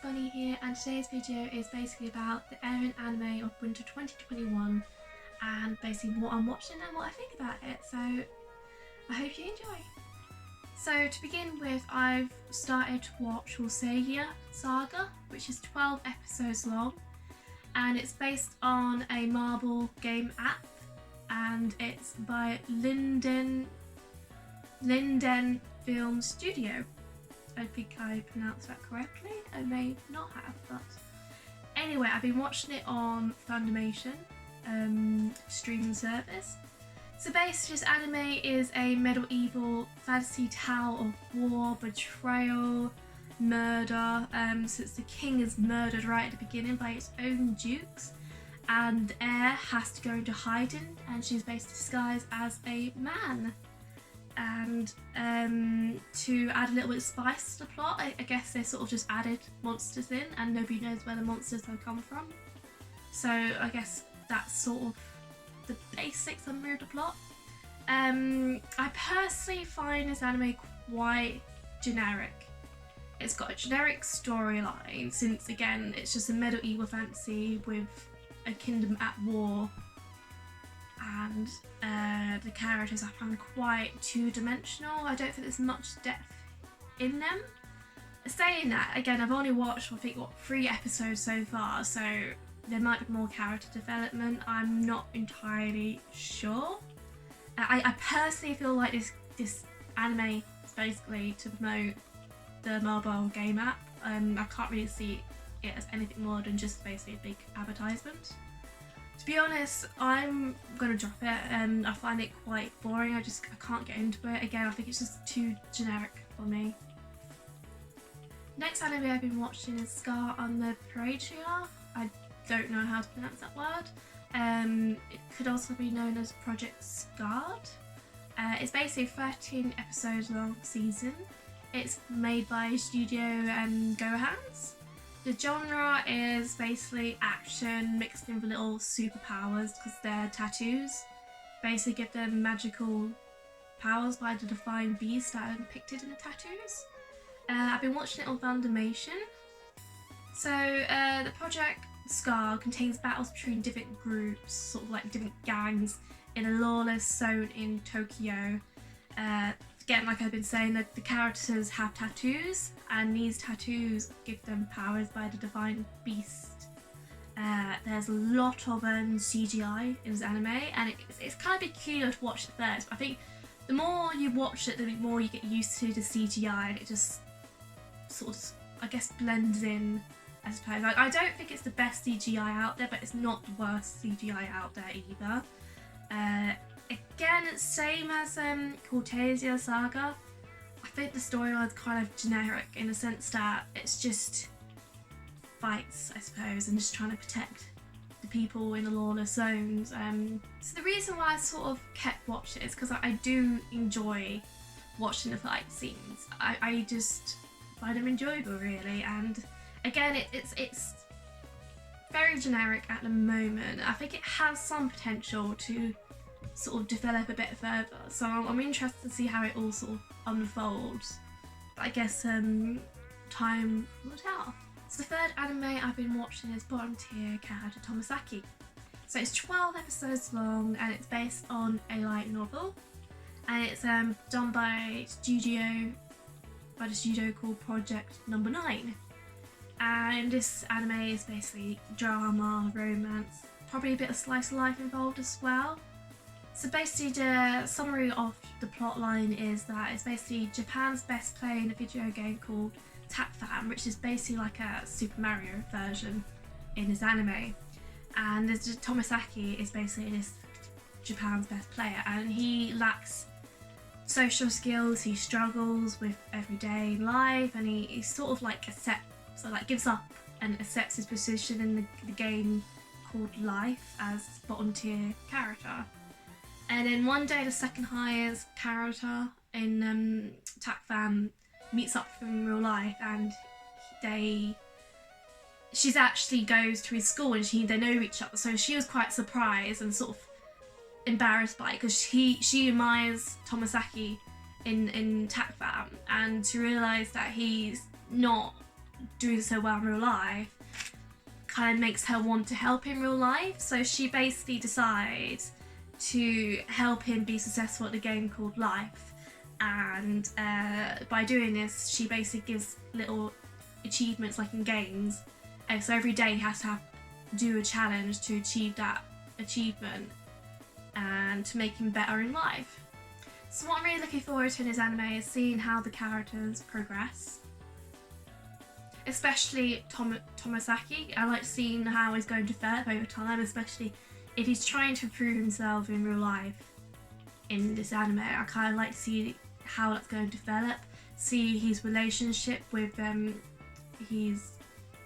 Bunny here, and today's video is basically about the airing anime of winter 2021 and basically what I'm watching and what I think about it, so I hope you enjoy. So to begin with, I've started to watch Say Saga, which is 12 episodes long, and it's based on a marble game app, and it's by Linden Film Studio. I think I pronounced that correctly. I may not have, but anyway, I've been watching it on Funimation streaming service. So basically, this anime is a medieval fantasy tale of war, betrayal, murder. Since the king is murdered right at the beginning by his own dukes, and the heir has to go into hiding, and she's basically disguised as a man. And to add a little bit of spice to the plot, I guess they sort of just added monsters in, and nobody knows where the monsters have come from. So I guess that's sort of the basic summary of the plot. I personally find this anime quite generic. It's got a generic storyline, since again it's just a medieval fantasy with a kingdom at war, and the characters I found quite two-dimensional. I don't think there's much depth in them. Saying that, again, I've only watched, I think, 3 episodes so far, so there might be more character development. I'm not entirely sure. I personally feel like this anime is basically to promote the mobile game app. I can't really see it as anything more than just basically a big advertisement. To be honest, I'm gonna drop it, and I find it quite boring. I can't get into it. Again, I think it's just too generic for me. Next anime I've been watching is Scar on the Paratria. I don't know how to pronounce that word. It could also be known as Project Scarred. It's basically a 13 episode long season. It's made by Studio Gohans. The genre is basically action mixed in with little superpowers, because their tattoos basically give them magical powers by the defined beast that are depicted in the tattoos. I've been watching it on Funimation. So the Project Scar contains battles between different groups, sort of like different gangs in a lawless zone in Tokyo. Again, like I've been saying, that the characters have tattoos, and these tattoos give them powers by the divine beast. There's a lot of CGI in this anime, and it's kind of peculiar to watch at first, but I think the more you watch it, the more you get used to the CGI, and it just sort of, I guess, blends in, I suppose. I don't think it's the best CGI out there, but it's not the worst CGI out there either. Again, it's same as Say Saga. I think the storyline's kind of generic in the sense that it's just fights, I suppose, and just trying to protect the people in the lawless zones. So the reason why I sort of kept watching it is because I do enjoy watching the fight scenes. I just find them enjoyable, really, and again, it's very generic at the moment. I think it has some potential to sort of develop a bit further, so I'm interested to see how it all sort of unfolds, but I guess time will tell. So the third anime I've been watching is bottom tier character Tomozaki. So it's 12 episodes long, and it's based on a light novel, and it's done by the studio called Project Number 9. And this anime is basically drama, romance, probably a bit of slice of life involved as well. So basically the summary of the plot line is that it's basically Japan's best player in a video game called Takfam, which is basically like a Super Mario version in this anime. And Tomozaki is basically this Japan's best player, and he lacks social skills, he struggles with everyday life, and he sort of like gives up and accepts his position in the game called life as bottom tier character. And then one day the second highest character in Takfam meets up with him in real life, and she actually goes to his school, and they know each other, so she was quite surprised and sort of embarrassed by it, because she admires Tomozaki in Takfam, and to realise that he's not doing so well in real life kind of makes her want to help in real life. So she basically decides to help him be successful at the game called Life, and by doing this she basically gives little achievements like in games, so every day he has to do a challenge to achieve that achievement and to make him better in life. So what I'm really looking forward to in this anime is seeing how the characters progress, especially Tomozaki. I like seeing how he's going to develop over time, especially if he's trying to prove himself in real life in this anime. I kind of like to see how that's going to develop, see his relationship with his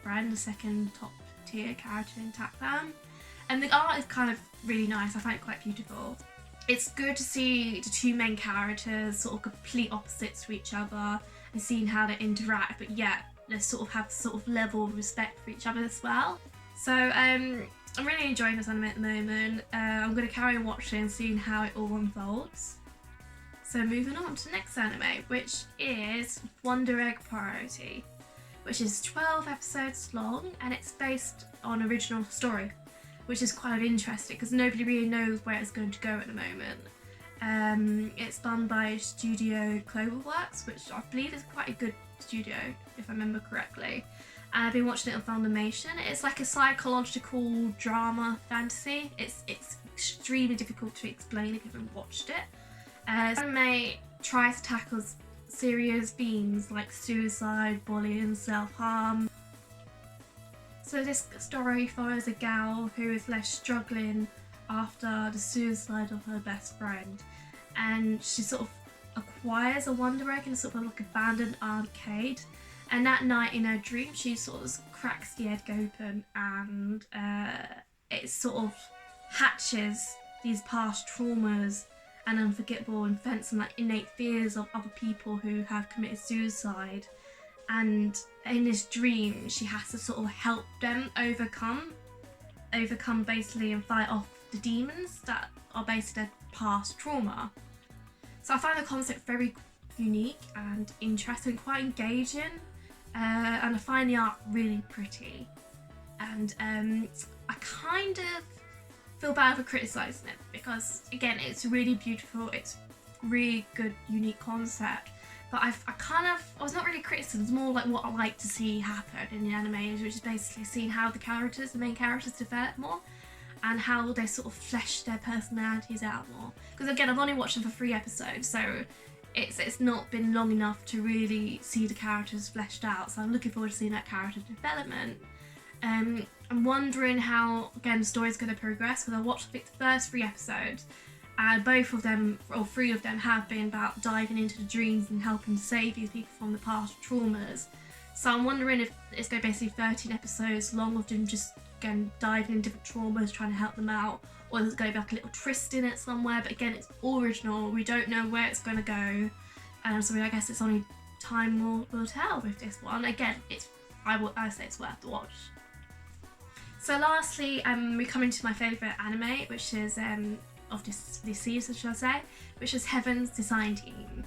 friend, the second top tier character in Takfam. And the art is kind of really nice, I find it quite beautiful. It's good to see the two main characters sort of complete opposites to each other and seeing how they interact, but yet they sort of have sort of level of respect for each other as well. So I'm really enjoying this anime at the moment. I'm going to carry on watching and seeing how it all unfolds. So moving on to the next anime, which is Wonder Egg Priority, which is 12 episodes long and it's based on original story, which is quite interesting because nobody really knows where it's going to go at the moment. It's done by Studio Cloverworks, which I believe is quite a good studio if I remember correctly. And I've been watching it on Funimation. It's like a psychological drama fantasy. It's extremely difficult to explain if you haven't watched it. This anime tries to tackle serious themes like suicide, bullying, self-harm. So this story follows a gal who is left struggling after the suicide of her best friend, and she sort of acquires a Wonder Egg in sort of like abandoned arcade, and that night in her dream she sort of cracks the egg open and it sort of hatches these past traumas and unforgettable events and like innate fears of other people who have committed suicide. And in this dream she has to sort of help them overcome basically and fight off the demons that are basically their past trauma. So I find the concept very unique and interesting, quite engaging, and I find the art really pretty. And I kind of feel bad for criticising it because again it's really beautiful, it's really good unique concept, but I was not really criticism, it's more like what I like to see happen in the anime, which is basically seeing how the main characters develop more and how they sort of flesh their personalities out more. Because again, I've only watched them for 3 episodes, so it's not been long enough to really see the characters fleshed out, so I'm looking forward to seeing that character development. I'm wondering how, again, the story's going to progress, because I watched the first 3 episodes, and both of them, or 3 of them, have been about diving into the dreams and helping to save these people from the past traumas. So I'm wondering if it's going to be basically 13 episodes long of them just, again, diving in different traumas, trying to help them out, or there's going to be like a little twist in it somewhere, but again, it's all original, we don't know where it's going to go, so I guess it's only time will tell with this one. Again, I say it's worth the watch. So lastly, we're coming to my favourite anime, which is of this season, shall I say, which is Heaven's Design Team,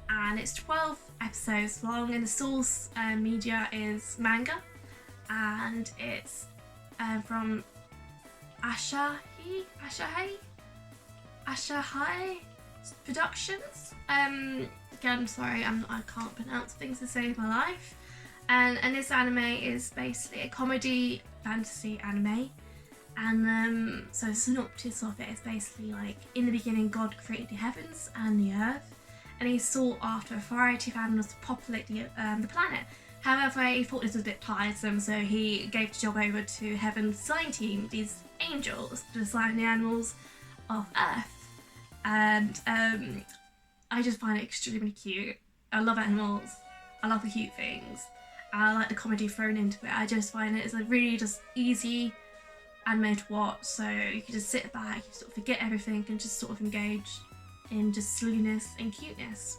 and it's 12 episodes long, and the source media is manga, and it's from Asahi Productions. Again, I'm sorry, I can't pronounce things to save my life. And this anime is basically a comedy fantasy anime. And so the synopsis of it is basically like, in the beginning God created the heavens and the earth, and he sought after a variety of animals to populate the planet. However, he thought this was a bit tiresome, so he gave the job over to Heaven's Design Team, these angels, to design the animals of Earth. And I just find it extremely cute. I love animals, I love the cute things, and I like the comedy thrown into it. I just find it is a really just easy anime to watch, so you can just sit back, you sort of forget everything and just sort of engage in just silliness and cuteness.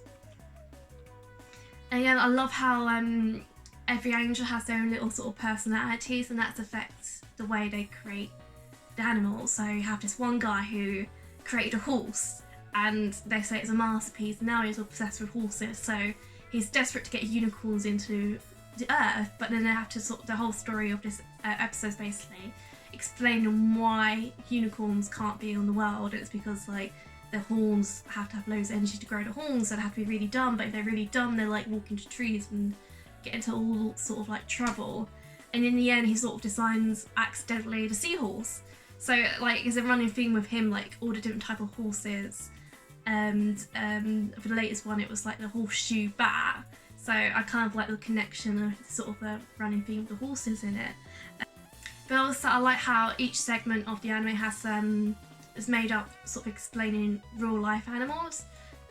And again, I love how every angel has their own little sort of personalities, and that affects the way they create the animals. So you have this one guy who created a horse, and they say it's a masterpiece, and now he's obsessed with horses, so he's desperate to get unicorns into the Earth, but then they have to the whole story of this episode is basically explaining why unicorns can't be on the world. It's because like their horns have to have loads of energy to grow the horns, so they have to be really dumb, but if they're really dumb they like walk into trees and get into all sort of like trouble, and in the end he sort of designs accidentally the seahorse. So like it's a running theme with him, like all the different type of horses, and for the latest one it was like the horseshoe bat. So I kind of like the connection of sort of the running theme of the horses in it. But also I like how each segment of the anime has is made up sort of explaining real life animals,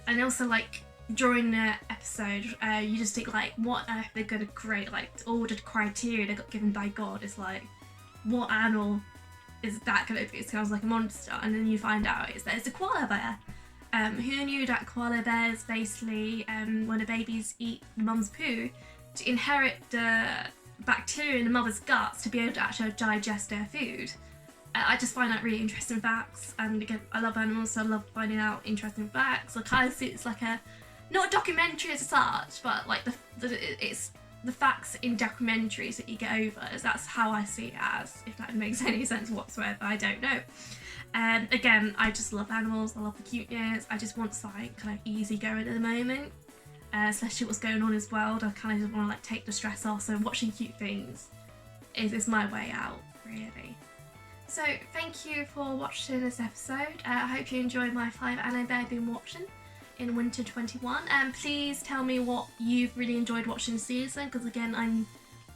and also like during the episode you just think like what on earth they're gonna create, like all the criteria they got given by God is like what animal is that gonna be? It sounds like a monster, and then you find out it's a koala bear. Who knew that koala bears basically, when the babies eat mum's poo, to inherit the bacteria in the mother's guts to be able to actually digest their food. I just find that really interesting facts, and again I love animals, so I love finding out interesting facts. I kind of see it's like a, not a documentary as such, but like it's the facts in documentaries that you get over. That's how I see it as, if that makes any sense whatsoever, I don't know. Again, I just love animals, I love the cuteness, I just want something kind of easy going at the moment, especially what's going on in this world. I kind of just want to like take the stress off, so watching cute things is my way out, really. So thank you for watching this episode. I hope you enjoyed my 5 anime I've been watching in winter 21, and please tell me what you've really enjoyed watching this season, because again I'm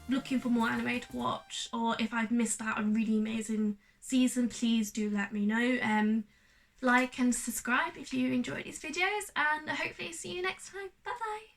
looking for more anime to watch, or if I've missed out a really amazing season, please do let me know. Like and subscribe if you enjoyed these videos, and hopefully see you next time. Bye bye.